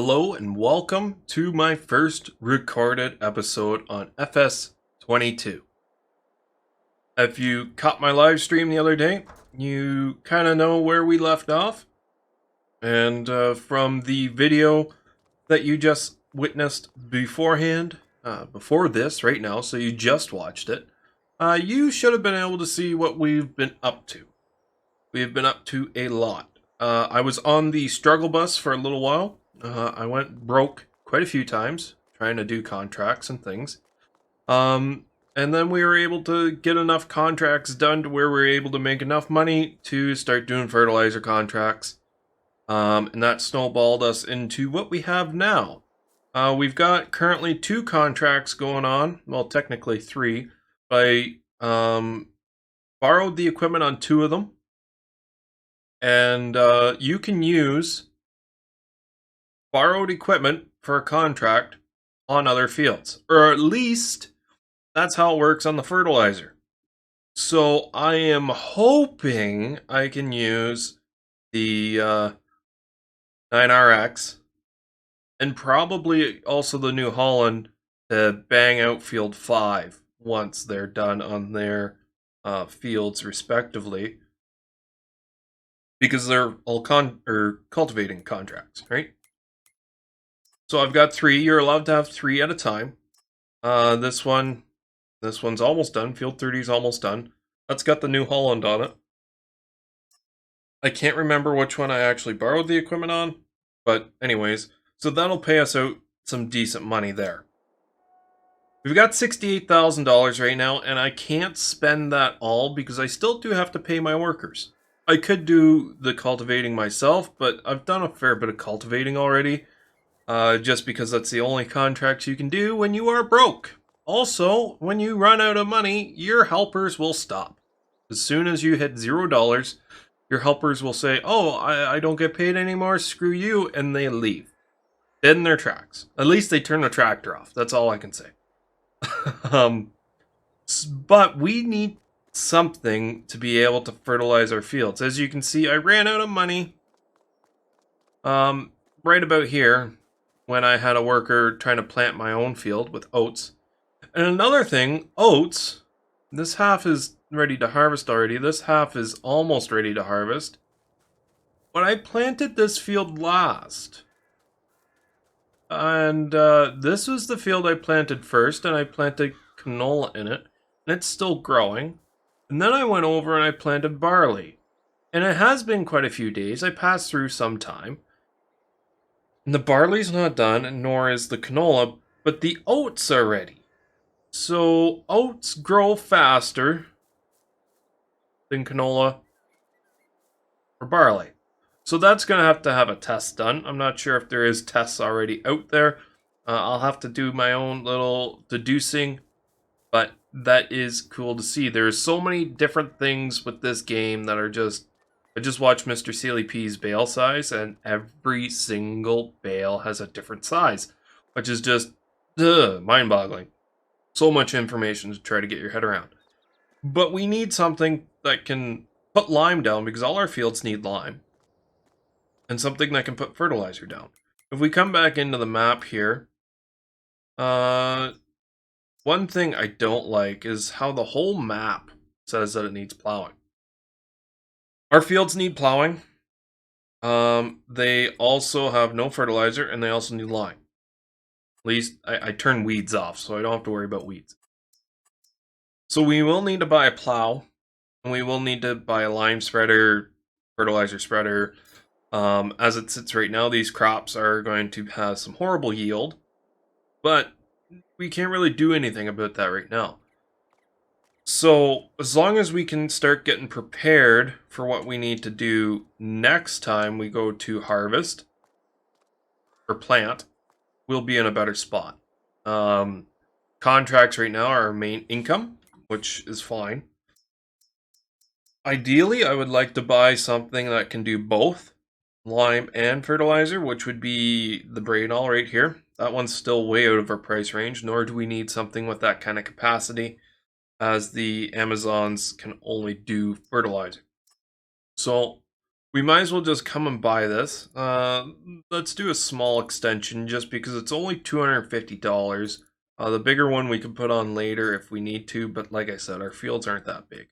Hello and welcome to my first recorded episode on FS22. If you caught my live stream the other day, you kind of know where we left off. And from the video that you just witnessed beforehand, before this right now, so you just watched it, you should have been able to see what we've been up to. We've been up to a lot. I was on the struggle bus for a little while. I went broke quite a few times trying to do contracts and things. And then we were able to get enough contracts done to where we were able to make enough money to start doing fertilizer contracts. And that snowballed us into what we have now. We've got currently 2 contracts going on. Well, technically 3. I borrowed the equipment on 2 of them. And you can use borrowed equipment for a contract on other fields. Or at least, that's how it works on the fertilizer. So I am hoping I can use the 9RX and probably also the New Holland to bang out Field 5 once they're done on their fields respectively. Because they're all cultivating contracts, right? So I've got 3. You're allowed to have 3 at a time. This one's almost done. Field 30 is almost done. That's got the New Holland on it. I can't remember which one I actually borrowed the equipment on, but anyways, so that'll pay us out some decent money there. We've got $68,000 right now, and I can't spend that all because I still do have to pay my workers. I could do the cultivating myself, but I've done a fair bit of cultivating already, just because that's the only contracts you can do when you are broke. Also, when you run out of money, your helpers will stop. As soon as you hit $0, your helpers will say, oh, I don't get paid anymore, screw you, and they leave. Dead in their tracks. At least they turn the tractor off, that's all I can say. But we need something to be able to fertilize our fields. As you can see, I ran out of money right about here when I had a worker trying to plant my own field with oats. And another thing, oats, this half is ready to harvest already. This half is almost ready to harvest. But I planted this field last. And this was the field I planted first, and I planted canola in it. And it's still growing. And then I went over and I planted barley. And it has been quite a few days. I passed through some time. And the barley's not done, nor is the canola, but the oats are ready. So oats grow faster than canola or barley. So that's going to have a test done. I'm not sure if there is tests already out there. I'll have to do my own little deducing, but that is cool to see. There's so many different things with this game that are just... I just watched Mr. Sealy P's bale size, and every single bale has a different size, which is just mind-boggling. So much information to try to get your head around. But we need something that can put lime down, because all our fields need lime. And something that can put fertilizer down. If we come back into the map here, one thing I don't like is how the whole map says that it needs plowing. Our fields need plowing. They also have no fertilizer, and they also need lime. At least I turn weeds off, so I don't have to worry about weeds. So we will need to buy a plow, and we will need to buy a lime spreader, fertilizer spreader. As it sits right now, these crops are going to have some horrible yield, but we can't really do anything about that right now. So as long as we can start getting prepared for what we need to do next time we go to harvest or plant, we'll be in a better spot. Contracts right now are our main income, which is fine. Ideally, I would like to buy something that can do both lime and fertilizer, which would be the Brainall right here. That one's still way out of our price range, nor do we need something with that kind of capacity, as the Amazons can only do fertilizer. So we might as well just come and buy this. Let's do a small extension just because it's only $250. The bigger one we can put on later if we need to, but like I said, our fields aren't that big.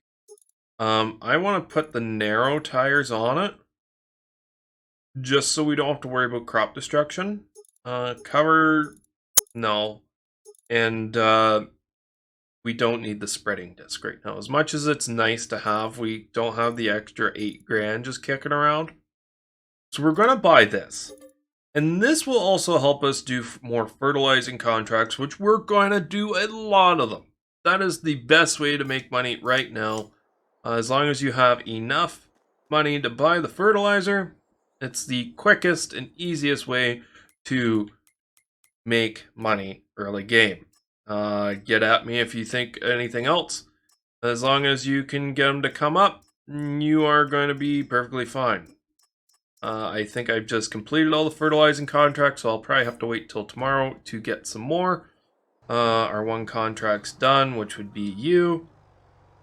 I want to put the narrow tires on it just so we don't have to worry about crop destruction. Cover, no. And we don't need the spreading disc right now. As much as it's nice to have, we don't have the extra $8,000 just kicking around. So we're going to buy this. And this will also help us do more fertilizing contracts, which we're going to do a lot of them. That is the best way to make money right now. As long as you have enough money to buy the fertilizer, it's the quickest and easiest way to make money early game. Get at me if you think anything else. As long as you can get them to come up, you are going to be perfectly fine. I think I've just completed all the fertilizing contracts, so I'll probably have to wait till tomorrow to get some more. Our one contract's done, which would be you.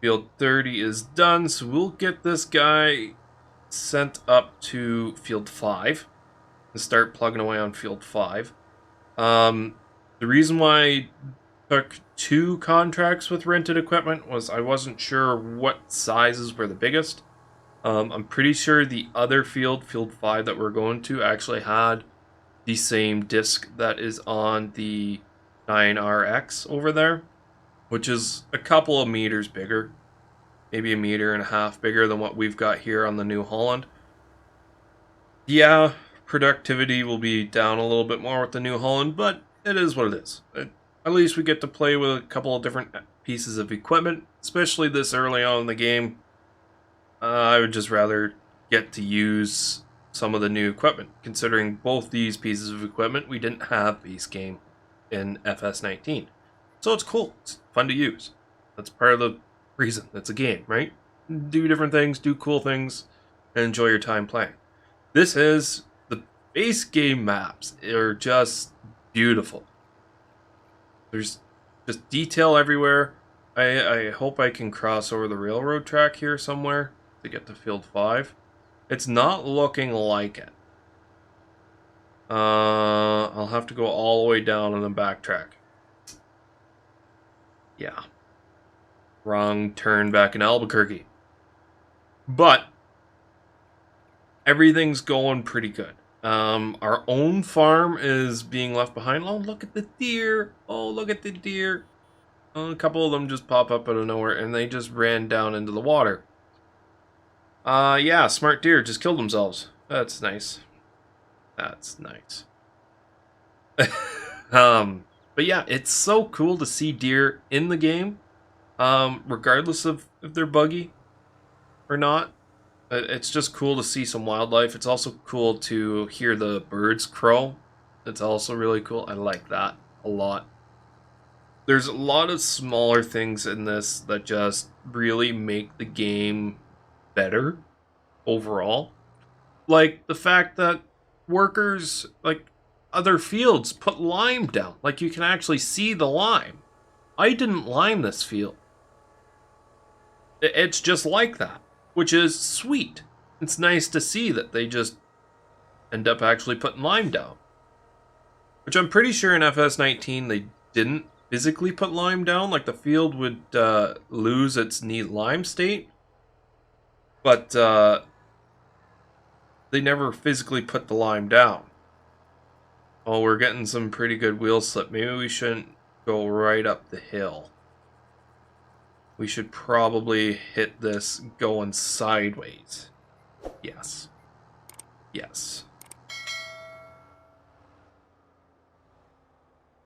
Field 30 is done, so we'll get this guy sent up to Field 5 and start plugging away on Field 5. The reason why I took 2 contracts with rented equipment was I wasn't sure what sizes were the biggest. I'm pretty sure the other field 5 that we're going to, actually had the same disc that is on the 9RX over there, which is a couple of meters bigger, maybe 1.5 meters bigger than what we've got here on the New Holland. Yeah, productivity will be down a little bit more with the New Holland, but it is what it is. At least we get to play with a couple of different pieces of equipment, especially this early on in the game. I would just rather get to use some of the new equipment, considering both these pieces of equipment we didn't have base game in FS19. So it's cool, it's fun to use. That's part of the reason. It's a game, right? Do different things, do cool things, and enjoy your time playing. This is the base game maps. They're just beautiful. There's just detail everywhere. I hope I can cross over the railroad track here somewhere to get to Field 5. It's not looking like it. I'll have to go all the way down and then backtrack. Yeah. Wrong turn back in Albuquerque. But everything's going pretty good. Our own farm is being left behind. Oh, look at the deer. Oh, look at the deer. A couple of them just pop up out of nowhere and they just ran down into the water. Yeah, smart deer just killed themselves. That's nice. That's nice. But yeah, it's so cool to see deer in the game, regardless of if they're buggy or not. It's just cool to see some wildlife. It's also cool to hear the birds crow. It's also really cool. I like that a lot. There's a lot of smaller things in this that just really make the game better overall. Like the fact that workers, like other fields, put lime down. Like you can actually see the lime. I didn't lime this field. It's just like that, which is sweet. It's nice to see that they just end up actually putting lime down. Which I'm pretty sure in FS19 they didn't physically put lime down. Like the field would lose its neat lime state. But they never physically put the lime down. Oh, we're getting some pretty good wheel slip. Maybe we shouldn't go right up the hill. We should probably hit this going sideways. Yes. Yes.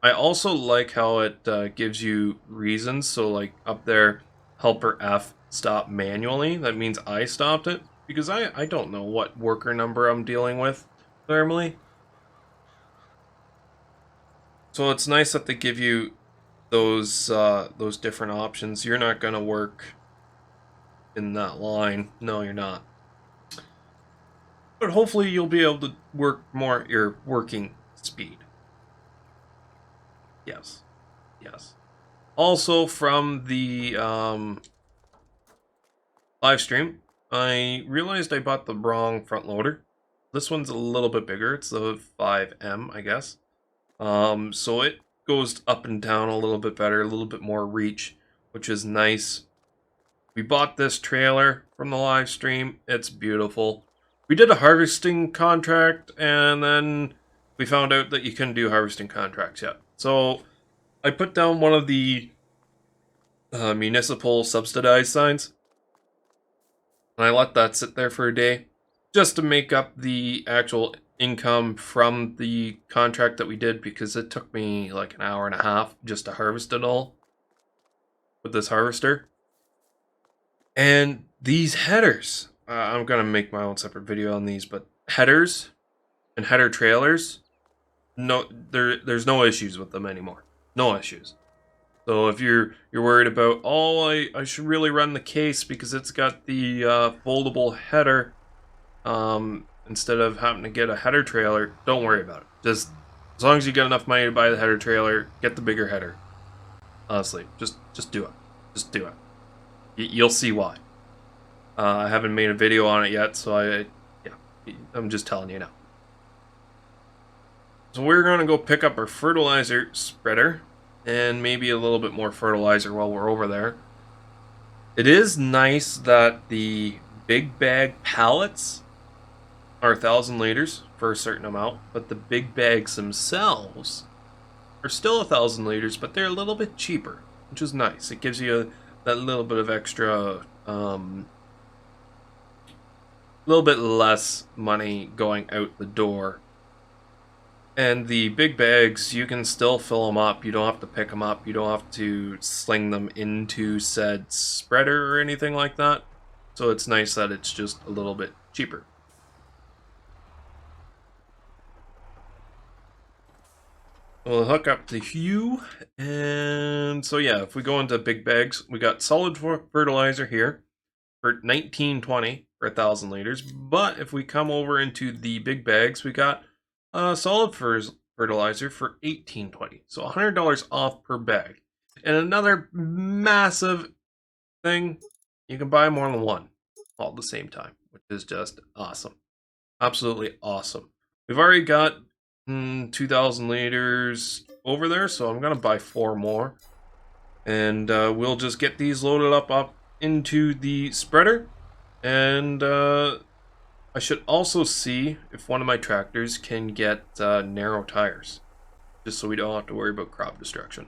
I also like how it gives you reasons. So like up there, helper F, stop manually. That means I stopped it. Because I don't know what worker number I'm dealing with normally. So it's nice that they give you those different options. You're not going to work in that line. No, you're not. But hopefully you'll be able to work more at your working speed. Yes. Yes. Also from the live stream, I realized I bought the wrong front loader. This one's a little bit bigger. It's the 5M, I guess. So it goes up and down a little bit better, a little bit more reach, which is nice. We bought this trailer from the live stream. It's beautiful. We did a harvesting contract, and then we found out that you couldn't do harvesting contracts yet. So I put down one of the municipal subsidized signs, and I let that sit there for a day just to make up the actual income from the contract that we did, because it took me like an hour and a half just to harvest it all with this harvester. And these headers, I'm gonna make my own separate video on these, but headers and header trailers, no, there's no issues with them anymore. No issues. So if you're worried about, oh, I should really run the case because it's got the foldable header, instead of having to get a header trailer, don't worry about it. Just as long as you get enough money to buy the header trailer, get the bigger header. Honestly, just do it. Just do it. You'll see why. I haven't made a video on it yet, so I'm just telling you now. So we're gonna go pick up our fertilizer spreader and maybe a little bit more fertilizer while we're over there. It is nice that the big bag pallets are 1,000 liters for a certain amount, but the big bags themselves are still 1,000 liters, but they're a little bit cheaper, which is nice. It gives you that little bit of extra, little bit less money going out the door. And the big bags, you can still fill them up. You don't have to pick them up. You don't have to sling them into said spreader or anything like that. So it's nice that it's just a little bit cheaper. We'll hook up the Hue, and so yeah, if we go into big bags, we got solid fertilizer here for $19.20 for 1,000 liters. But if we come over into the big bags, we got solid fertilizer for $18.20, so $100 off per bag. And another massive thing, you can buy more than one all at the same time, which is just awesome. Absolutely awesome. We've already got 2,000 liters over there, so I'm gonna buy 4 more, and we'll just get these loaded up into the spreader. And I should also see if one of my tractors can get narrow tires, just so we don't have to worry about crop destruction.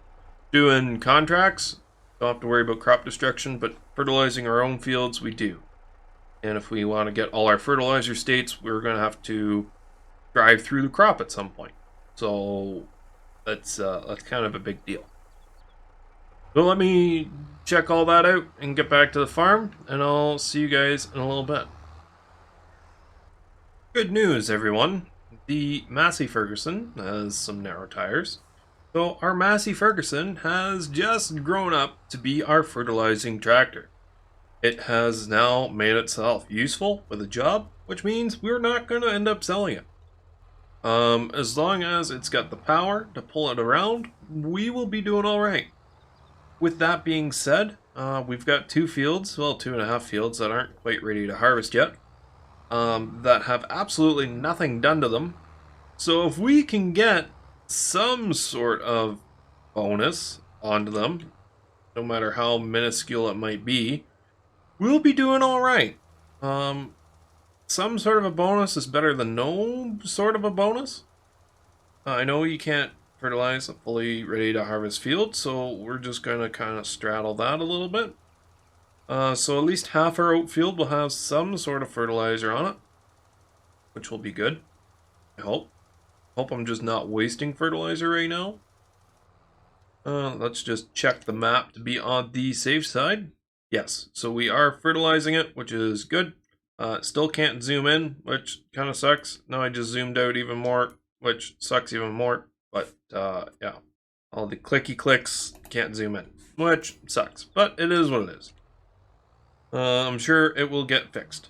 Doing contracts, don't have to worry about crop destruction, but fertilizing our own fields, we do. And if we want to get all our fertilizer states, we're going to have to drive through the crop at some point. So that's kind of a big deal. So let me check all that out and get back to the farm, and I'll see you guys in a little bit. Good news, everyone. The Massey Ferguson has some narrow tires. So our Massey Ferguson has just grown up to be our fertilizing tractor. It has now made itself useful with a job, which means we're not going to end up selling it. As long as it's got the power to pull it around, we will be doing all right. With that being said, we've got 2 fields, well, 2.5 fields that aren't quite ready to harvest yet, that have absolutely nothing done to them. So if we can get some sort of bonus onto them, no matter how minuscule it might be, we'll be doing all right. Some sort of a bonus is better than no sort of a bonus. I know you can't fertilize a fully ready to harvest field, so we're just going to kind of straddle that a little bit. So at least half our oat field will have some sort of fertilizer on it, which will be good, I hope. Hope I'm just not wasting fertilizer right now. Let's just check the map to be on the safe side. Yes, so we are fertilizing it, which is good. Still can't zoom in, which kind of sucks. Now I just zoomed out even more, which sucks even more. But yeah, all the clicky clicks, can't zoom in, which sucks. But it is what it is. I'm sure it will get fixed.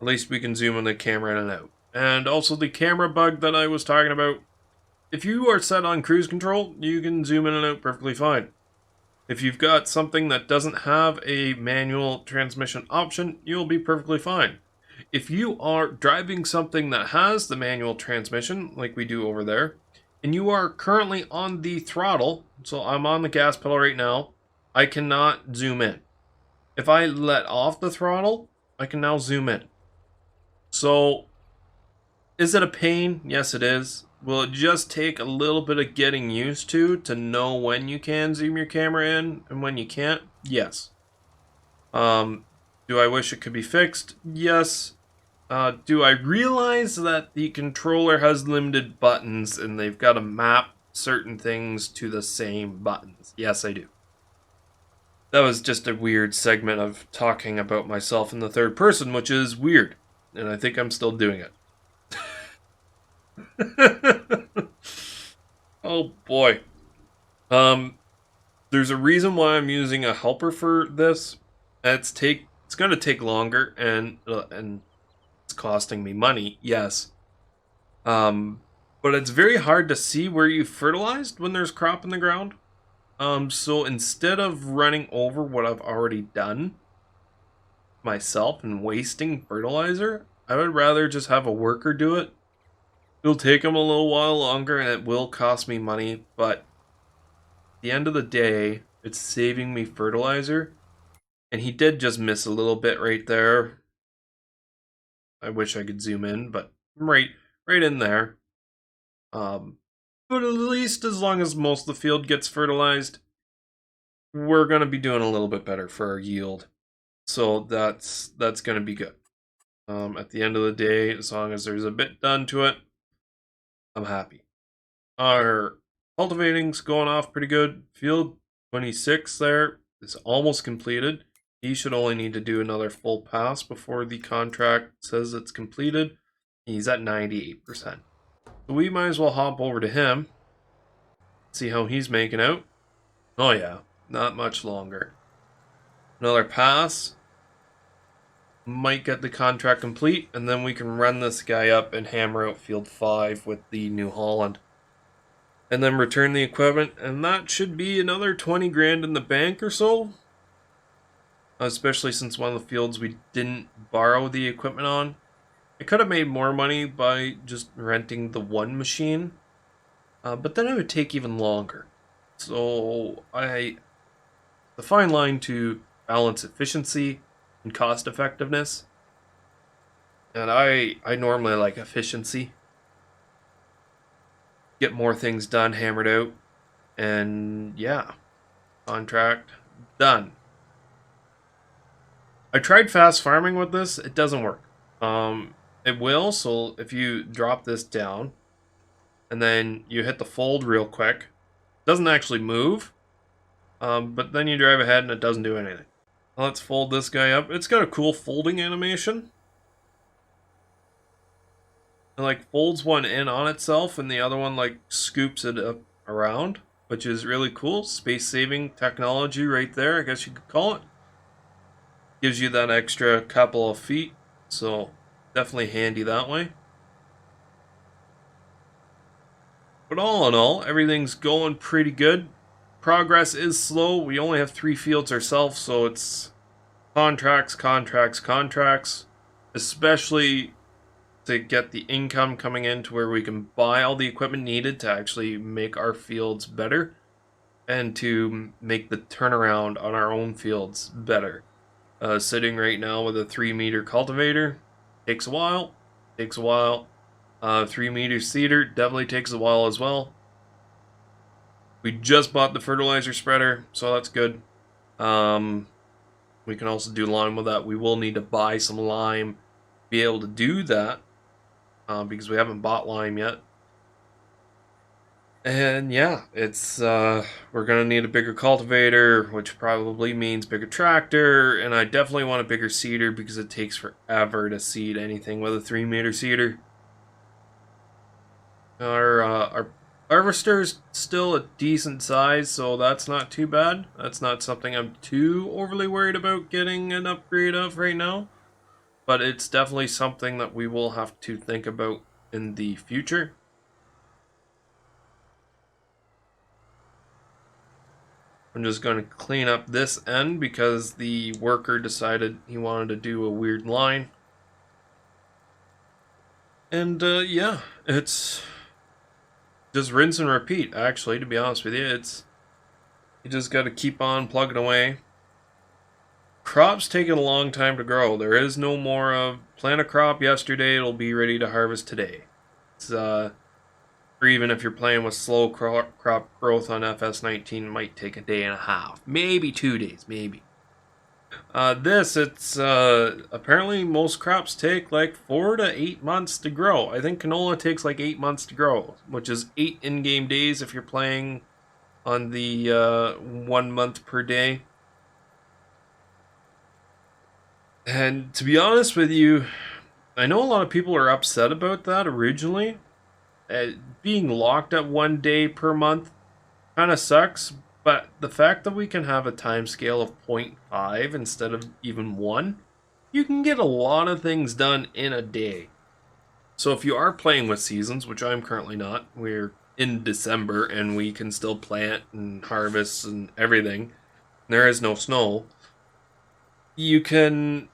At least we can zoom in the camera in and out. And also the camera bug that I was talking about. If you are set on cruise control, you can zoom in and out perfectly fine. If you've got something that doesn't have a manual transmission option, you'll be perfectly fine. If you are driving something that has the manual transmission, like we do over there, and you are currently on the throttle, so I'm on the gas pedal right now, I cannot zoom in. If I let off the throttle, I can now zoom in. So, is it a pain? Yes, it is. Will it just take a little bit of getting used to know when you can zoom your camera in and when you can't? Yes. Do I wish it could be fixed? Yes. Do I realize that the controller has limited buttons and they've got to map certain things to the same buttons? Yes, I do. That was just a weird segment of talking about myself in the third person, which is weird. And I think I'm still doing it. Oh boy. There's a reason why I'm using a helper for this. It's going to take longer and it's costing me money. Yes. But it's very hard to see where you fertilized when there's crop in the ground. So instead of running over what I've already done myself and wasting fertilizer, I would rather just have a worker do it. It'll take them a little while longer and it will cost me money, but at the end of the day, it's saving me fertilizer. And he did just miss a little bit right there. I wish I could zoom in, but right in there. But at least as long as most of the field gets fertilized, we're going to be doing a little bit better for our yield. So that's going to be good. At the end of the day, as long as there's a bit done to it, I'm happy. Our cultivating's going off pretty good. Field 26 there is almost completed. He should only need to do another full pass before the contract says it's completed. He's at 98%. So we might as well hop over to him. See how he's making out. Oh yeah, not much longer. Another pass. Might get the contract complete, and then we can run this guy up and hammer out field 5 with the New Holland. And then return the equipment, and that should be another 20 grand in the bank or so. Especially since one of the fields we didn't borrow the equipment on. I could have made more money by just renting the one machine, but then it would take even longer. So the fine line to balance efficiency and cost effectiveness. And I normally like efficiency. Get more things done, hammered out, and yeah, contract done. I tried fast farming with this. It doesn't work. It will, so if you drop this down and then you hit the fold real quick, it doesn't actually move, but then you drive ahead and it doesn't do anything. Let's fold this guy up. It's got a cool folding animation. It like folds one in on itself and the other one like scoops it up around, which is really cool. Space saving technology right there, I guess you could call it. Gives you that extra couple of feet, so definitely handy that way. But all in all, everything's going pretty good. Progress is slow. We only have 3 fields ourselves, so it's contracts, especially to get the income coming in to where we can buy all the equipment needed to actually make our fields better and to make the turnaround on our own fields better. Sitting right now with a 3-meter cultivator takes a while. 3-meter seeder definitely takes a while as well. We just bought the fertilizer spreader, so that's good. We can also do lime with that. We will need to buy some lime to be able to do that because we haven't bought lime yet. And yeah, it's we're gonna need a bigger cultivator, which probably means bigger tractor, and I definitely want a bigger seeder because it takes forever to seed anything with a 3-meter seeder. Our harvester's still a decent size, so that's not too bad. That's not something I'm too overly worried about getting an upgrade of right now, but it's definitely something that we will have to think about in the future. I'm just going to clean up this end because the worker decided he wanted to do a weird line. And yeah, it's just rinse and repeat, actually, to be honest with you. You just got to keep on plugging away. Crops taking a long time to grow. There is no more of plant a crop yesterday, it'll be ready to harvest today. It's or even if you're playing with slow crop growth on FS19, it might take a day and a half, maybe 2 days, maybe. It's apparently most crops take like 4 to 8 months to grow. I think canola takes like 8 months to grow, which is 8 in-game days if you're playing on the 1 month per day. And to be honest with you, I know a lot of people are upset about that originally. Being locked at 1 day per month kind of sucks, but the fact that we can have a time scale of 0.5 instead of even 1, you can get a lot of things done in a day. So if you are playing with seasons, which I'm currently not, we're in December and we can still plant and harvest and everything, there is no snow, you can,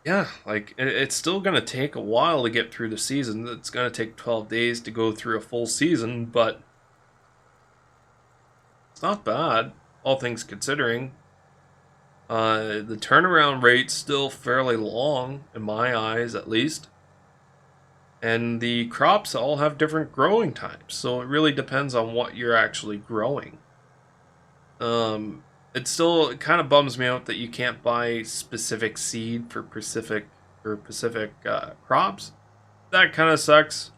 yeah, like it's still going to take a while to get through the season. It's going to take 12 days to go through a full season, but it's not bad, all things considering. The turnaround rate's still fairly long, in my eyes at least. And the crops all have different growing times, so it really depends on what you're actually growing. It still kind of bums me out that you can't buy specific seed for specific crops. That kind of sucks.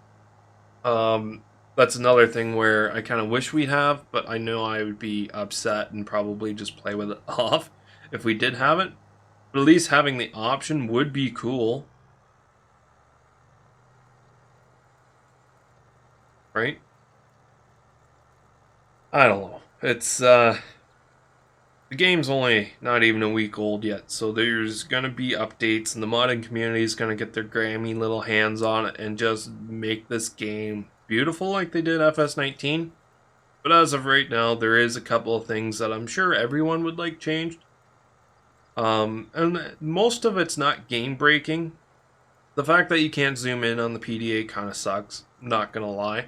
That's another thing where I kind of wish we'd have, but I know I would be upset and probably just play with it off if we did have it. But at least having the option would be cool. Right? I don't know. It's, the game's only not even a week old yet, so there's gonna be updates, and the modding community is gonna get their grimy little hands on it and just make this game beautiful like they did FS19. But as of right now, there is a couple of things that I'm sure everyone would like changed. And most of it's not game breaking. The fact that you can't zoom in on the PDA kind of sucks, not gonna lie.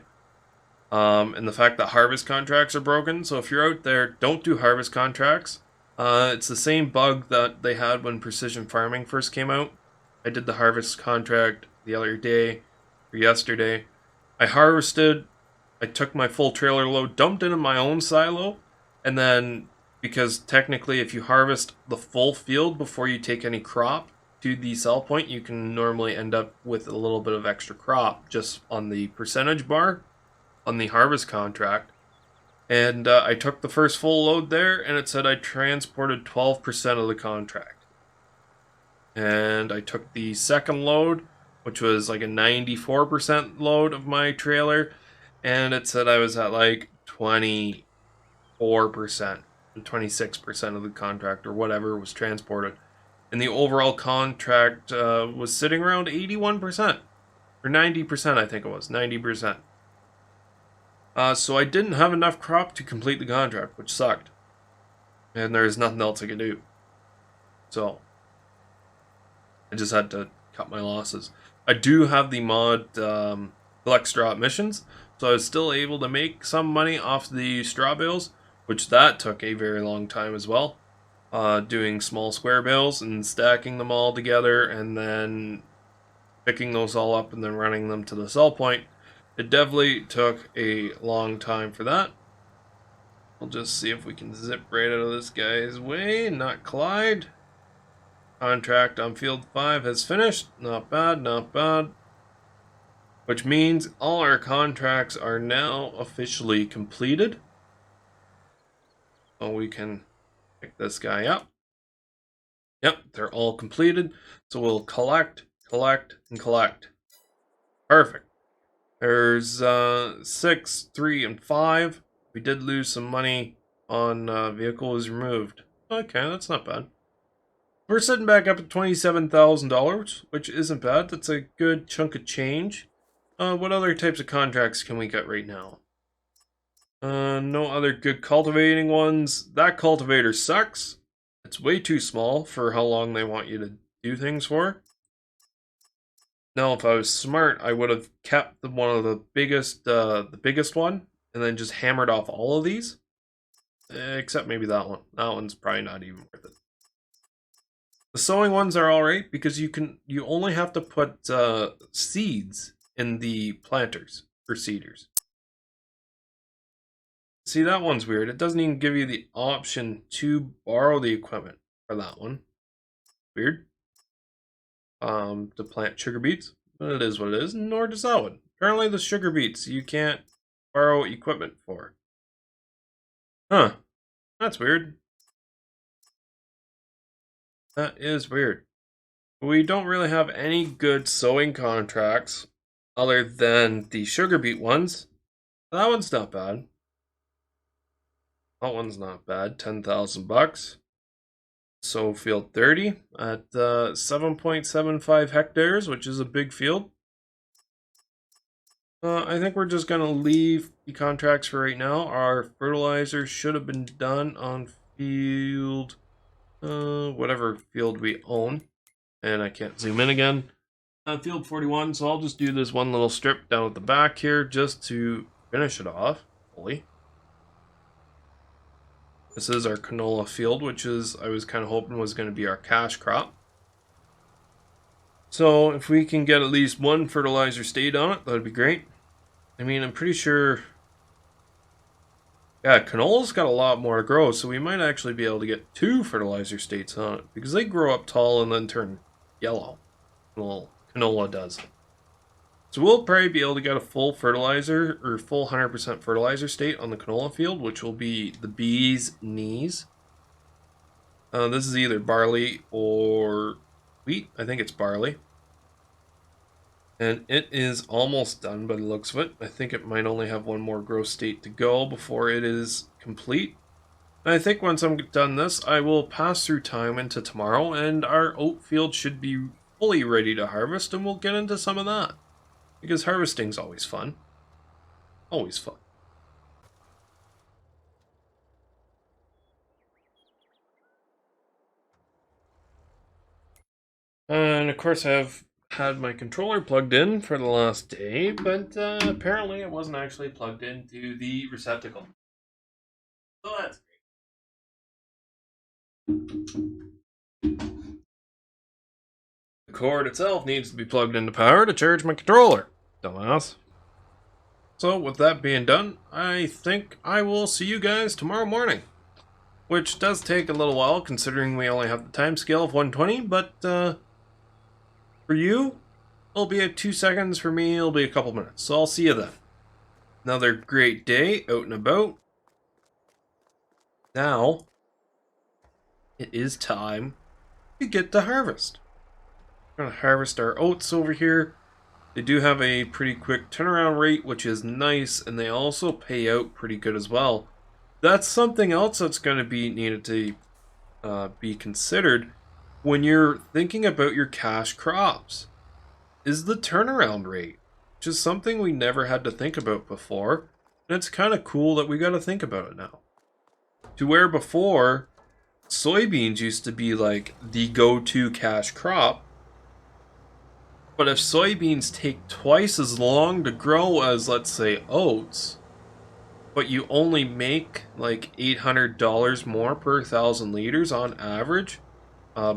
And the fact that harvest contracts are broken, so if you're out there, don't do harvest contracts. It's the same bug that they had when precision farming first came out. I did the harvest contract the other day, or yesterday. I harvested, I took my full trailer load, dumped it in my own silo, and then, because technically if you harvest the full field before you take any crop to the sell point, you can normally end up with a little bit of extra crop just on the percentage bar on the harvest contract. And I took the first full load there, and it said I transported 12% of the contract. And I took the second load, which was like a 94% load of my trailer, and it said I was at like 24%, 26% of the contract, or whatever was transported. And the overall contract was sitting around 81%, or 90%, I think it was, 90%. So I didn't have enough crop to complete the contract, which sucked. And there's nothing else I could do. So I just had to cut my losses. I do have the mod collect straw missions, so I was still able to make some money off the straw bales, which that took a very long time as well. Doing small square bales and stacking them all together and then picking those all up and then running them to the sell point. It definitely took a long time for that. We'll just see if we can zip right out of this guy's way and not collide. Contract on field 5 has finished. Not bad, not bad. Which means all our contracts are now officially completed. So we can pick this guy up. Yep, they're all completed. So we'll collect, collect, and collect. Perfect. There's 6, 3, and 5. We did lose some money on vehicle was removed. Okay, that's not bad. We're sitting back up at $27,000, which isn't bad. That's a good chunk of change. What other types of contracts can we get right now? No other good cultivating ones. That cultivator sucks. It's way too small for how long they want you to do things for. Now, if I was smart, I would have kept one of the biggest one, and then just hammered off all of these. Except maybe that one. That one's probably not even worth it. The sowing ones are alright because you only have to put seeds in the planters for seeders. See, that one's weird. It doesn't even give you the option to borrow the equipment for that one. Weird. To plant sugar beets, but it is what it is, nor does that one. Apparently the sugar beets you can't borrow equipment for. Huh. That's weird. That is weird. We don't really have any good sowing contracts other than the sugar beet ones. That one's not bad. That one's not bad. 10,000 bucks. So field 30 at 7.75 hectares, which is a big field. I think we're just gonna leave the contracts for right now. Our fertilizer should have been done on field, whatever field we own. And I can't zoom in again. Field 41, so I'll just do this one little strip down at the back here just to finish it off fully. This is our canola field, which is, I was kind of hoping was going to be our cash crop. So if we can get at least one fertilizer state on it, that'd be great. I mean, I'm pretty sure, yeah, canola's got a lot more to grow, so we might actually be able to get 2 fertilizer states on it, because they grow up tall and then turn yellow. Well, canola does. So we'll probably be able to get a full fertilizer, or full 100% fertilizer state on the canola field, which will be the bee's knees. This is either barley or wheat. I think it's barley. And it is almost done by the looks of it. I think it might only have one more growth state to go before it is complete. And I think once I'm done this, I will pass through time into tomorrow, and our oat field should be fully ready to harvest, and we'll get into some of that. Because harvesting's always fun. Always fun. And of course I've had my controller plugged in for the last day, but apparently it wasn't actually plugged into the receptacle. So that's great. The cord itself needs to be plugged into power to charge my controller. Dumbass. So with that being done, I think I will see you guys tomorrow morning. Which does take a little while considering we only have the time scale of 120, but for you, it'll be at 2 seconds. For me, it'll be a couple minutes. So I'll see you then. Another great day out and about. Now, it is time to get to harvest. We're going to harvest our oats over here. They do have a pretty quick turnaround rate, which is nice, and they also pay out pretty good as well. That's something else that's going to be needed to be considered when you're thinking about your cash crops, is the turnaround rate, which is something we never had to think about before, and it's kind of cool that we got to think about it now. To where before, soybeans used to be like the go-to cash crop, but if soybeans take twice as long to grow as, let's say, oats, but you only make like $800 more per 1,000 liters on average,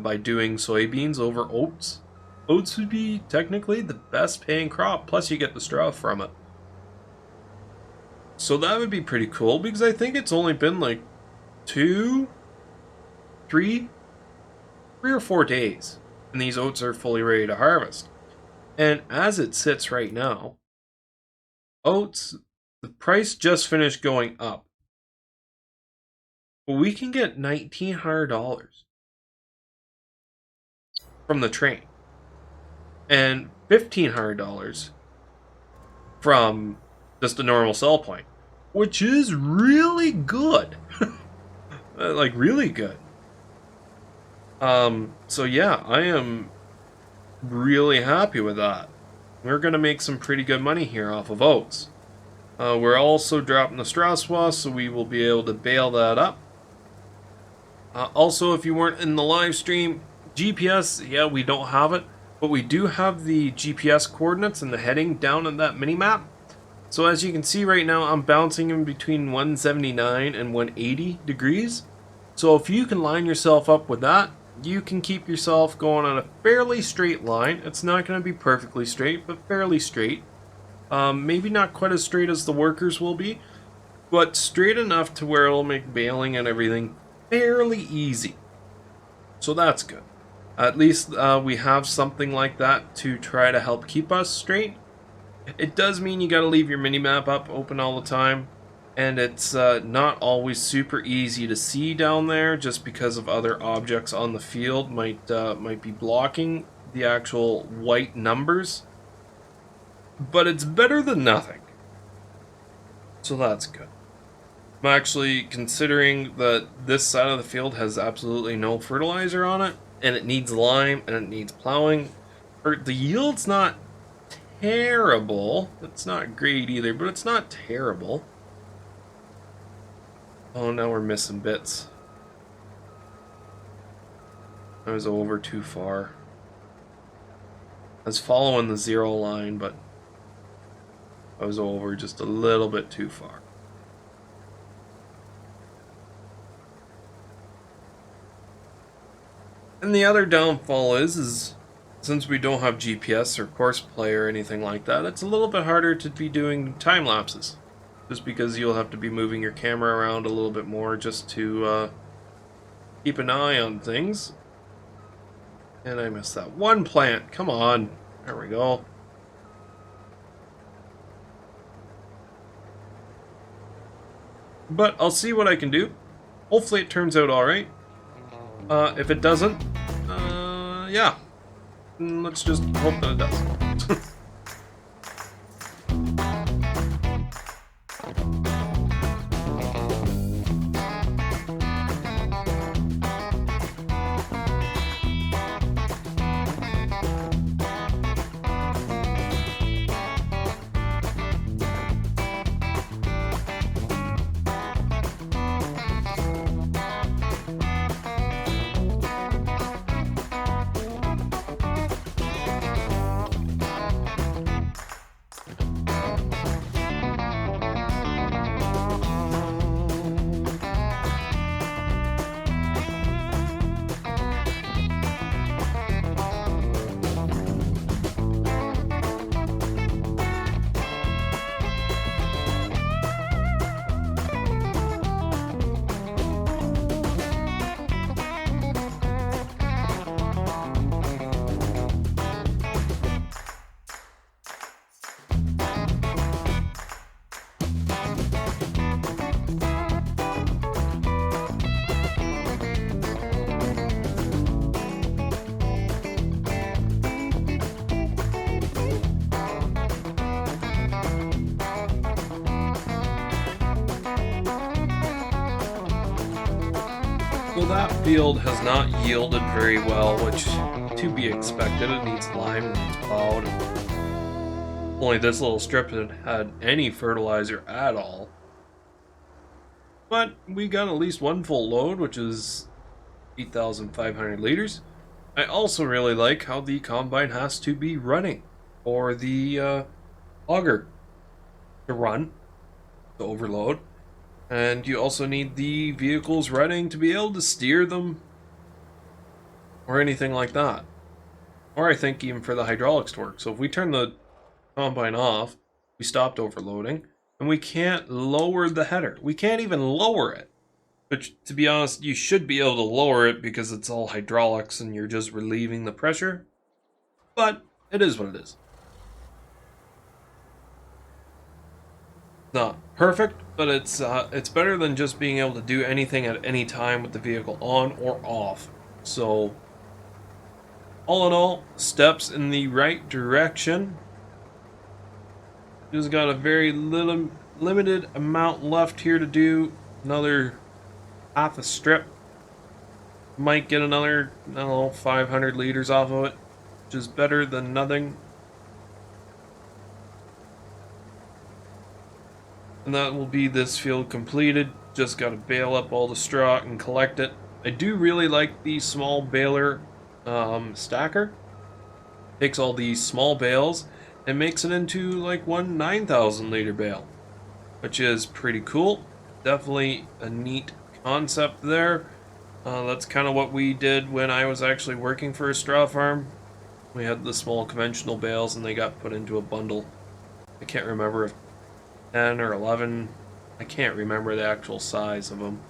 by doing soybeans over oats. Oats would be technically the best paying crop, plus you get the straw from it. So that would be pretty cool, because I think it's only been like 3 or 4 days, and these oats are fully ready to harvest. And as it sits right now, oats, the price just finished going up. But we can get $1,900 from the train, and $1,500 from just a normal sell point, which is really good. Like really good. So yeah, I am really happy with that. We're gonna make some pretty good money here off of oats. We're also dropping the Strasbourg, so we will be able to bail that up. Also, if you weren't in the live stream, GPS, yeah, we don't have it, but we do have the GPS coordinates and the heading down in that mini-map. So as you can see right now, I'm bouncing in between 179 and 180 degrees. So if you can line yourself up with that, you can keep yourself going on a fairly straight line. It's not going to be perfectly straight, but fairly straight. Maybe not quite as straight as the workers will be, but straight enough to where it'll make bailing and everything fairly easy. So that's good. At least we have something like that to try to help keep us straight. It does mean you got to leave your mini-map up open all the time, and it's not always super easy to see down there just because of other objects on the field might be blocking the actual white numbers. But it's better than nothing. So that's good. I'm actually considering that this side of the field has absolutely no fertilizer on it, and it needs lime, and it needs plowing. The yield's not terrible. It's not great either, but it's not terrible. Oh, now we're missing bits. I was over too far. I was following the 0 line, but I was over just a little bit too far. And the other downfall is since we don't have GPS or course play or anything like that, it's a little bit harder to be doing time lapses. Just because you'll have to be moving your camera around a little bit more just to keep an eye on things. And I missed that one plant. Come on. There we go. But I'll see what I can do. Hopefully it turns out alright. If it doesn't, yeah. Let's just hope that it does. Well, that field has not yielded very well, which to be expected. It needs lime, it needs plowed. Only this little strip had any fertilizer at all. But we got at least one full load, which is 8,500 liters. I also really like how the combine has to be running, or the auger to run, to overload. And you also need the vehicles running to be able to steer them, or anything like that. Or I think even for the hydraulics to work. So if we turn the combine off, we stopped overloading, and we can't lower the header. We can't even lower it. Which, to be honest, you should be able to lower it because it's all hydraulics and you're just relieving the pressure. But it is what it is. Not perfect, but it's better than just being able to do anything at any time with the vehicle on or off. So, all in all, steps in the right direction. Just got a very limited amount left here to do. Another half a strip. Might get another, I don't know, 500 liters off of it, which is better than nothing. And that will be this field completed. Just got to bale up all the straw and collect it. I do really like the small baler stacker. Takes all these small bales and makes it into like one 9,000 liter bale, which is pretty cool. Definitely a neat concept there. That's kind of what we did when I was actually working for a straw farm. We had the small conventional bales and they got put into a bundle. I can't remember if 10 or 11. I can't remember the actual size of them.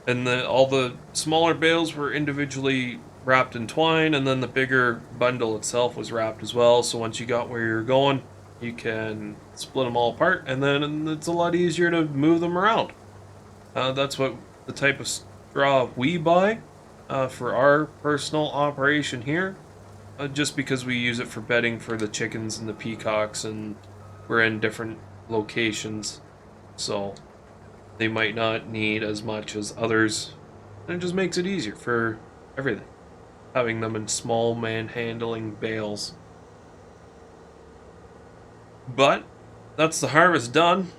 And all the smaller bales were individually wrapped in twine, and then the bigger bundle itself was wrapped as well. So once you got where you're going, you can split them all apart, and then it's a lot easier to move them around. That's what the type of straw we buy for our personal operation here, just because we use it for bedding for the chickens and the peacocks, and we're in different locations, so they might not need as much as others, and it just makes it easier for everything, having them in small manhandling bales. But that's the harvest done,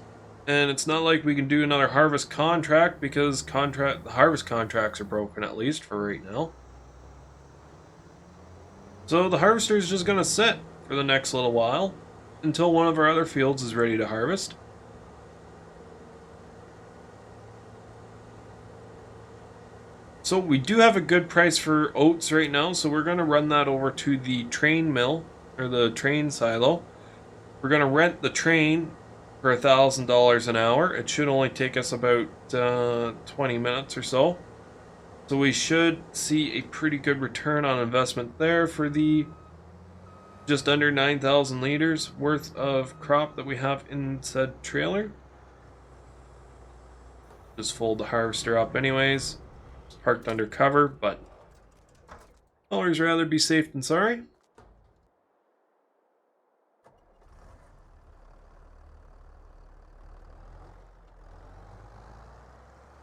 and it's not like we can do another harvest contract because the harvest contracts are broken, at least for right now. So the harvester is just going to sit for the next little while until one of our other fields is ready to harvest. So we do have a good price for oats right now, so we're going to run that over to the train mill, or the train silo. We're going to rent the train for $1,000 an hour. It should only take us about 20 minutes or so. So we should see a pretty good return on investment there for the just under 9,000 liters worth of crop that we have in said trailer. Just fold the harvester up anyways. It's parked under cover, but always rather be safe than sorry.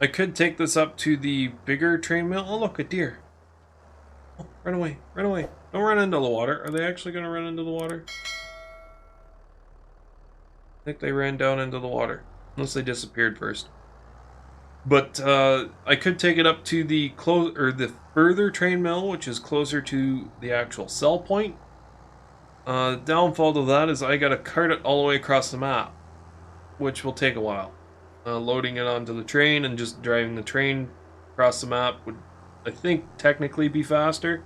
I could take this up to the bigger train mill. Oh, look, a deer. Oh, run away, run away. Don't run into the water. Are they actually going to run into the water? I think they ran down into the water. Unless they disappeared first. But I could take it up to the the further train mill, which is closer to the actual sell point. Downfall to that is I got to cart it all the way across the map, which will take a while. Loading it onto the train and just driving the train across the map would, I think, technically be faster.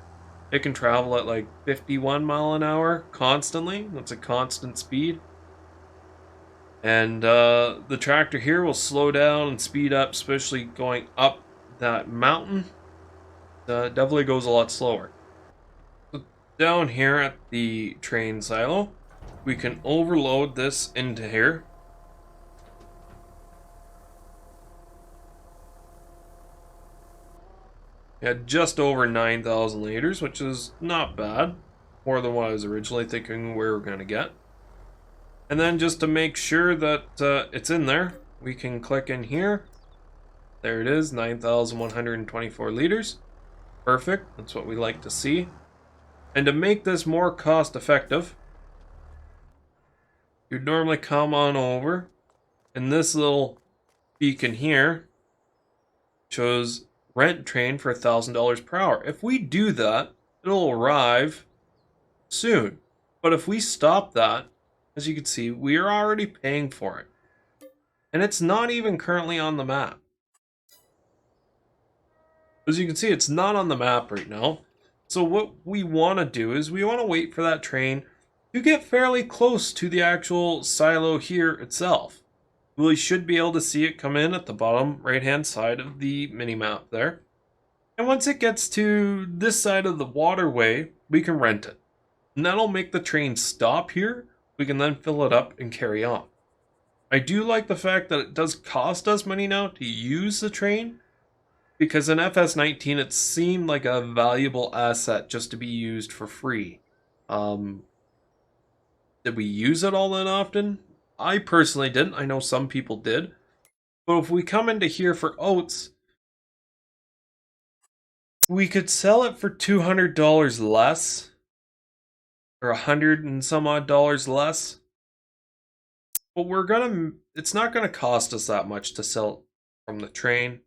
It can travel at like 51 mile an hour constantly. That's a constant speed. And the tractor here will slow down and speed up, especially going up that mountain. Definitely goes a lot slower. So down here at the train silo, we can overload this into here. Had just over 9,000 liters, which is not bad. More than what I was originally thinking we were going to get. And then just to make sure that it's in there, we can click in here. There it is, 9,124 liters. Perfect, that's what we like to see. And to make this more cost effective, you'd normally come on over, and this little beacon here shows rent train for $1,000 per hour. If we do that, it'll arrive soon. But if we stop that, as you can see, we are already paying for it. And it's not even currently on the map. As you can see, it's not on the map right now. So what we want to do is we want to wait for that train to get fairly close to the actual silo here itself. We should be able to see it come in at the bottom right-hand side of the mini-map there. And once it gets to this side of the waterway, we can rent it. And that'll make the train stop here. We can then fill it up and carry on. I do like the fact that it does cost us money now to use the train, because in FS19 it seemed like a valuable asset just to be used for free. Did we use it all that often? I personally didn't. I know some people did. But if we come into here for oats, we could sell it for $200 less, or $100 and some odd less. But it's not gonna cost us that much to sell from the train.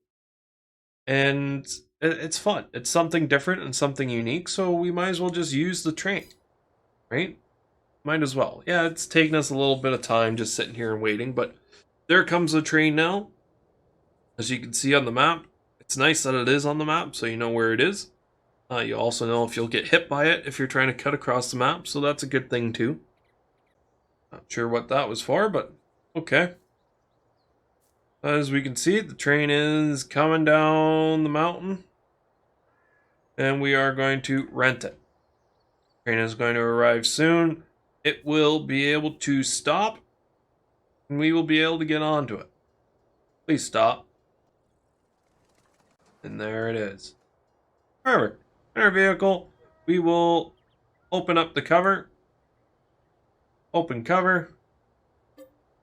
And it's fun. It's something different and something unique, so we might as well just use the train, right? Might as well. Yeah, it's taking us a little bit of time just sitting here and waiting, but there comes the train now. As you can see on the map, it's nice that it is on the map, so you know where it is. You also know if you'll get hit by it if you're trying to cut across the map, so that's a good thing too. Not sure what that was for, but okay. As we can see, the train is coming down the mountain, and we are going to rent it. The train is going to arrive soon. It will be able to stop, and we will be able to get onto it. Please stop. And there it is. Perfect. In our vehicle, we will open up the cover. Open cover.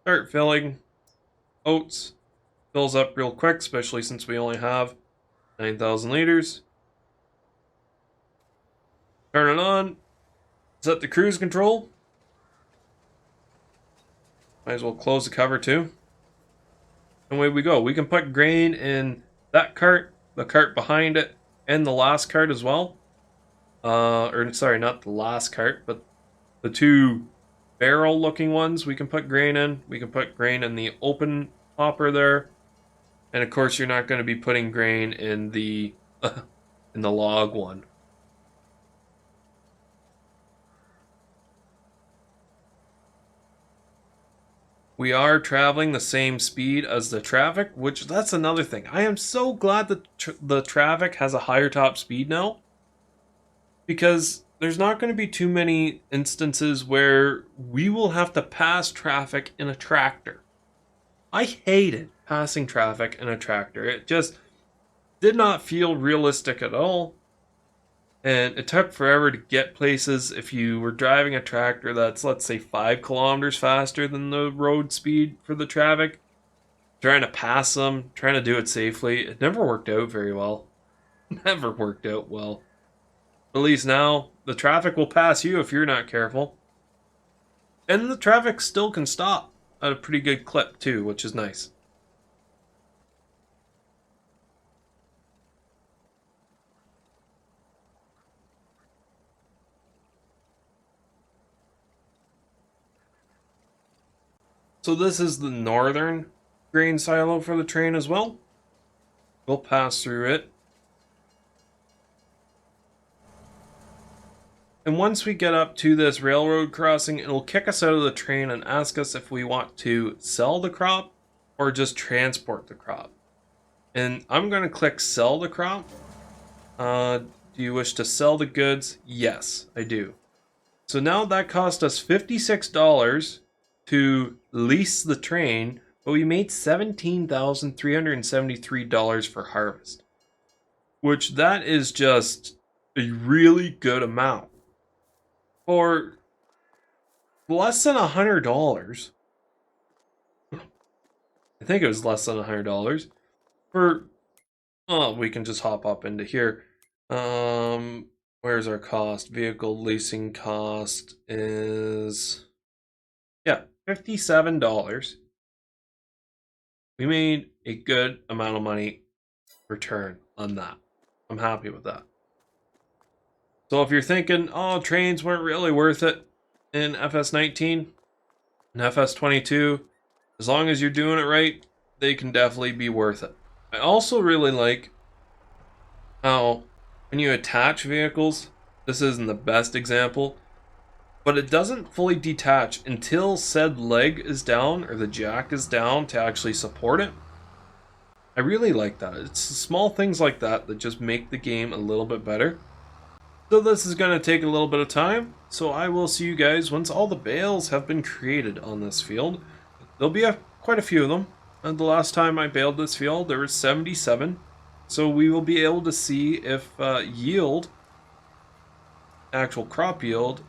Start filling. Oats. Fills up real quick, especially since we only have 9,000 liters. Turn it on. Set the cruise control. Might as well close the cover too. And away we go. We can put grain in that cart, the cart behind it, and the last cart as well. Or sorry, not the last cart, but the two barrel looking ones we can put grain in. We can put grain in the open hopper there. And of course you're not going to be putting grain in the in the log one. We are traveling the same speed as the traffic, which that's another thing. I am so glad that the traffic has a higher top speed now, because there's not going to be too many instances where we will have to pass traffic in a tractor. I hated passing traffic in a tractor. It just did not feel realistic at all. And it took forever to get places if you were driving a tractor that's, let's say, 5 kilometers faster than the road speed for the traffic. Trying to pass them, trying to do it safely. It never worked out very well. Never worked out well. At least now, the traffic will pass you if you're not careful. And the traffic still can stop at a pretty good clip too, which is nice. So this is the northern grain silo for the train as well. We'll pass through it. And once we get up to this railroad crossing, it'll kick us out of the train and ask us if we want to sell the crop or just transport the crop. And I'm going to click sell the crop. Do you wish to sell the goods? Yes, I do. So now that cost us $56 to lease the train, but we made $17,373 for harvest, which that is just a really good amount. For less than $100, I think it was less than $100 for, oh, we can just hop up into here. Where's our cost? Vehicle leasing cost is, yeah, $57. We made a good amount of money return on that. I'm happy with that. So if you're thinking, oh, trains weren't really worth it in FS19 and FS22, as long as you're doing it right, they can definitely be worth it. I also really like how when you attach vehicles, this isn't the best example, but it doesn't fully detach until said leg is down or the jack is down to actually support it. I really like that. It's small things like that that just make the game a little bit better. So this is going to take a little bit of time, so I will see you guys once all the bales have been created on this field. There'll be quite a few of them. And the last time I baled this field, there were 77. So we will be able to see if yield, actual crop yield,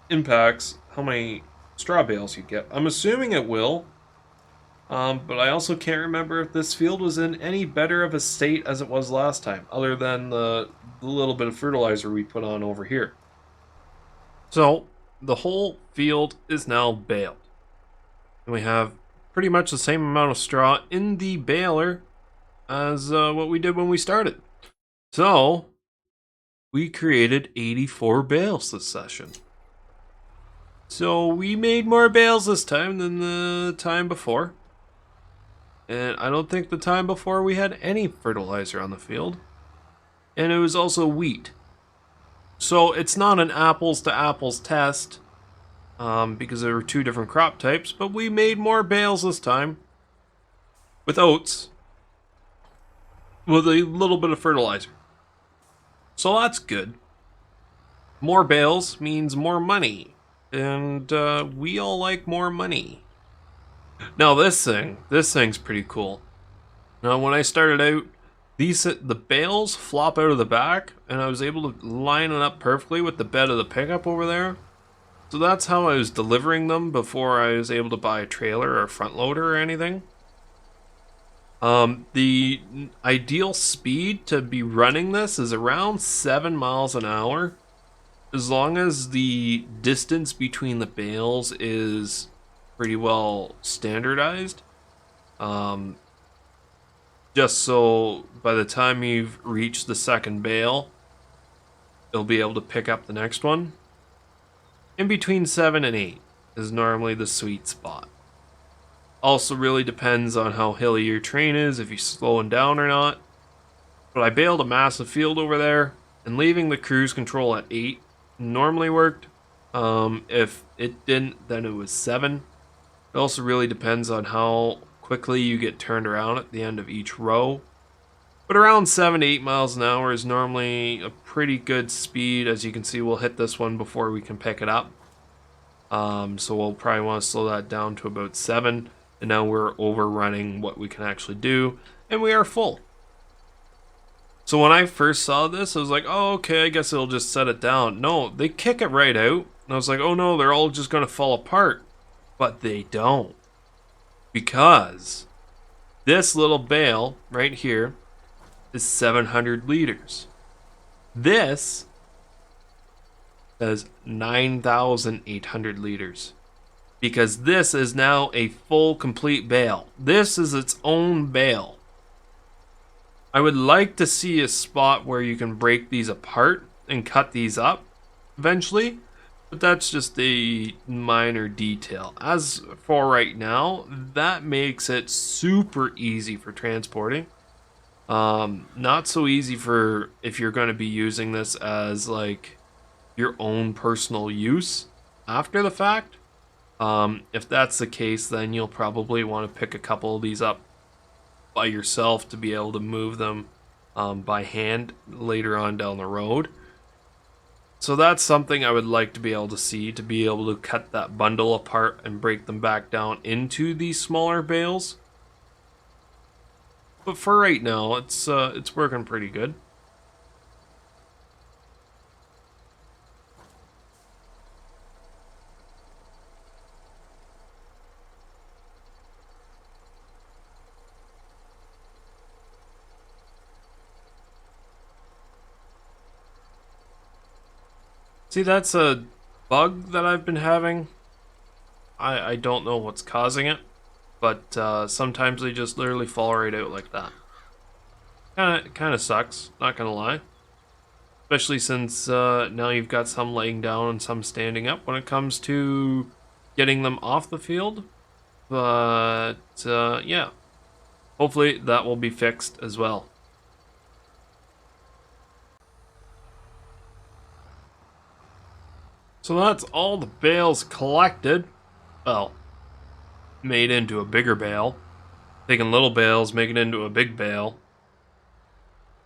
impacts how many straw bales you get. I'm assuming it will, but I also can't remember if this field was in any better of a state as it was last time, other than the little bit of fertilizer we put on over here. So the whole field is now baled. And we have pretty much the same amount of straw in the baler as what we did when we started. So we created 84 bales this session. So we made more bales this time than the time before. And I don't think the time before we had any fertilizer on the field. And it was also wheat. So it's not an apples to apples test because there were two different crop types, but we made more bales this time with oats with a little bit of fertilizer. So that's good. More bales means more money. And we all like more money. Now this thing's pretty cool. Now when I started out, the bales flop out of the back, and I was able to line it up perfectly with the bed of the pickup over there. So that's how I was delivering them before I was able to buy a trailer or a front loader or anything. The ideal speed to be running this is around 7 miles an hour. As long as the distance between the bales is pretty well standardized. Just so by the time you've reached the second bale, you'll be able to pick up the next one. In between 7 and 8 is normally the sweet spot. Also really depends on how hilly your terrain is, if you're slowing down or not. But I baled a massive field over there, and leaving the cruise control at 8 normally worked. If it didn't, then it was 7. It also really depends on how quickly you get turned around at the end of each row. But around 7 to 8 miles an hour is normally a pretty good speed. As you can see, we'll hit this one before we can pick it up. So we'll probably want to slow that down to about 7. And now we're overrunning what we can actually do. And we are full. So when I first saw this, I was like, oh, okay, I guess it'll just set it down. No, they kick it right out. And I was like, oh no, they're all just going to fall apart. But they don't. Because this little bale right here is 700 liters. This says 9,800 liters. Because this is now a full, complete bale. This is its own bale. I would like to see a spot where you can break these apart and cut these up eventually. But that's just a minor detail. As for right now, that makes it super easy for transporting. Not so easy for if you're going to be using this as like your own personal use after the fact. If that's the case, then you'll probably want to pick a couple of these up by yourself to be able to move them by hand later on down the road. So that's something I would like to be able to see, to be able to cut that bundle apart and break them back down into these smaller bales. But for right now, it's working pretty good. See, that's a bug that I've been having. I don't know what's causing it, but sometimes they just literally fall right out like that. Kind of sucks, not gonna lie. Especially since now you've got some laying down and some standing up when it comes to getting them off the field. But yeah, hopefully that will be fixed as well. So that's all the bales collected. Well, made into a bigger bale. Taking little bales, making it into a big bale.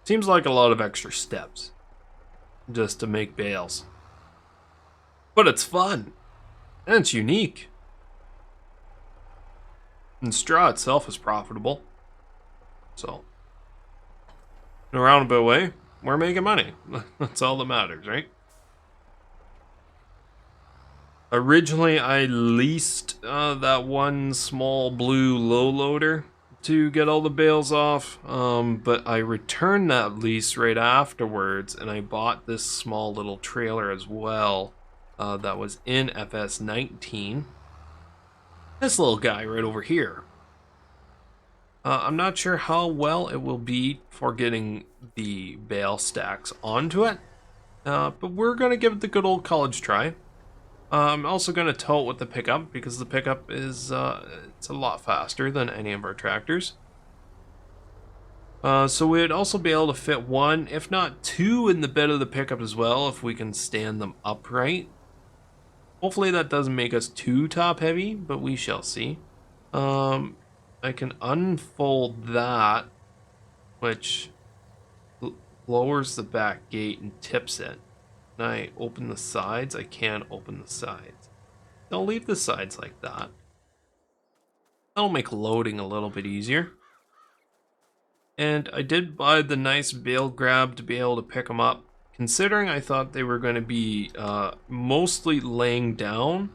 Seems like a lot of extra steps just to make bales. But it's fun. And it's unique. And straw itself is profitable. So, in a roundabout way, we're making money. That's all that matters, right? Originally, I leased that one small blue low loader to get all the bales off, but I returned that lease right afterwards, and I bought this small little trailer as well that was in FS19. this little guy right over here. I'm not sure how well it will be for getting the bale stacks onto it, but we're going to give it the good old college try. I'm also going to tow it with the pickup because the pickup is it's a lot faster than any of our tractors. So we'd also be able to fit one, if not two, in the bed of the pickup as well if we can stand them upright. Hopefully that doesn't make us too top heavy, but we shall see. I can unfold that, which lowers the back gate and tips it. Can I open the sides? I can open the sides. I'll leave the sides like that. That'll make loading a little bit easier. And I did buy the nice bale grab to be able to pick them up. Considering I thought they were going to be mostly laying down,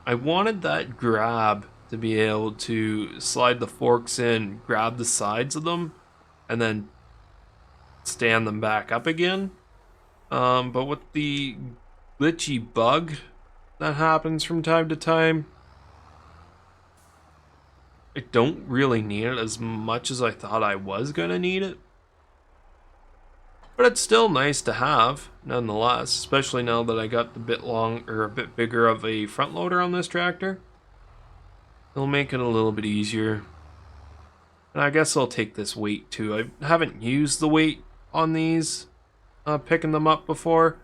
I wanted that grab to be able to slide the forks in, grab the sides of them, and then stand them back up again. But with the glitchy bug that happens from time to time, I don't really need it as much as I thought I was going to need it. But it's still nice to have, nonetheless, especially now that I got the a bit bigger of a front loader on this tractor. It'll make it a little bit easier. And I guess I'll take this weight too. I haven't used the weight on these, picking them up before.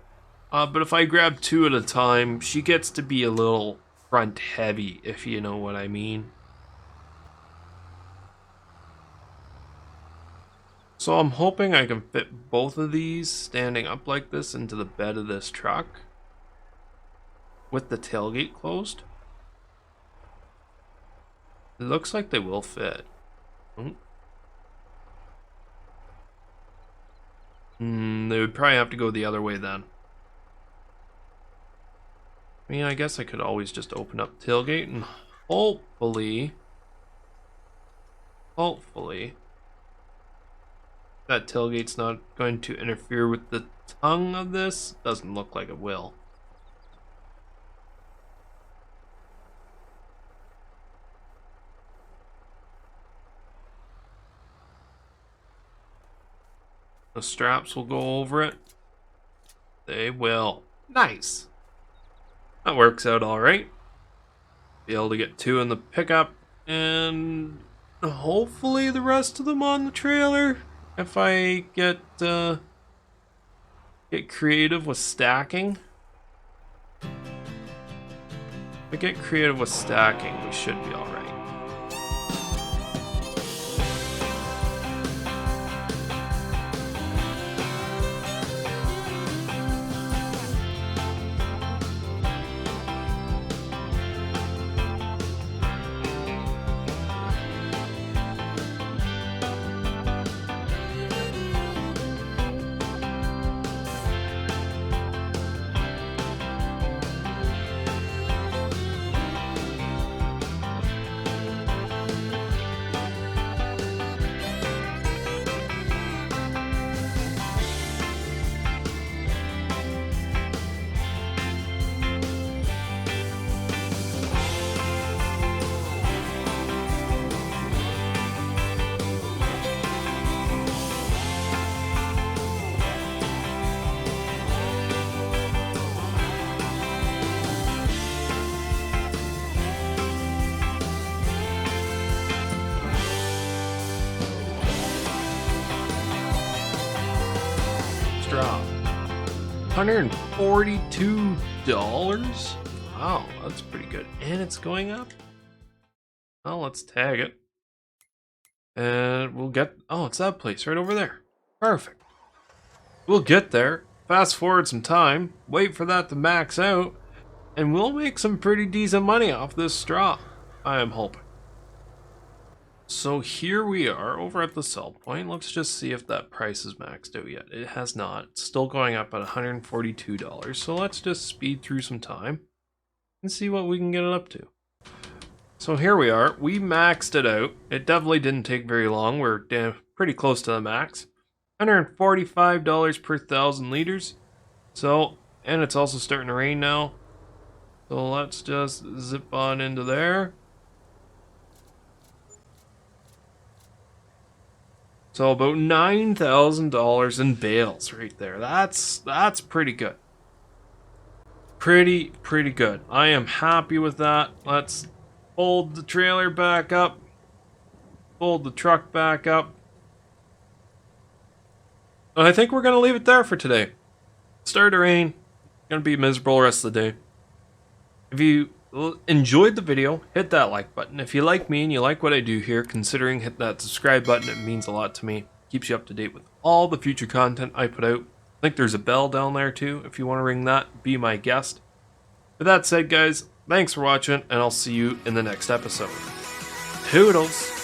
But if I grab two at a time, she gets to be a little front heavy, if you know what I mean. So I'm hoping I can fit both of these standing up like this into the bed of this truck with the tailgate closed. It looks like they will fit. They would probably have to go the other way then. I mean, I guess I could always just open up tailgate and hopefully that tailgate's not going to interfere with the tongue of this. Doesn't look like it will. The straps will go over it. They will. Nice. That works out all right. Be able to get two in the pickup and hopefully the rest of them on the trailer. If I get creative with stacking. If I get creative with stacking, we should be all right. Drop. $142? Wow, that's pretty good. And it's going up? Well, let's tag it. And we'll get... Oh, it's that place right over there. Perfect. We'll get there, fast forward some time, wait for that to max out, and we'll make some pretty decent money off this straw. I am hoping. So here we are over at the sell point. Let's just see if that price is maxed out yet. It has not. It's still going up at $142. So let's just speed through some time and see what we can get it up to. So here we are. We maxed it out. It definitely didn't take very long. We're pretty close to the max. $145 per 1,000 liters. So, and it's also starting to rain now. So let's just zip on into there. So about $9,000 in bales right there. That's pretty good. Pretty good. I am happy with that. Let's fold the trailer back up. Fold the truck back up. And I think we're going to leave it there for today. Started to rain. Going to be miserable the rest of the day. If you enjoyed the video, hit that like button. If you like me and you like what I do here, considering hit that subscribe button. It means a lot to me. Keeps you up to date with all the future content I put out. I think there's a bell down there too. If you want to ring that, be my guest. With that said, guys, thanks for watching, and I'll see you in the next episode. Toodles!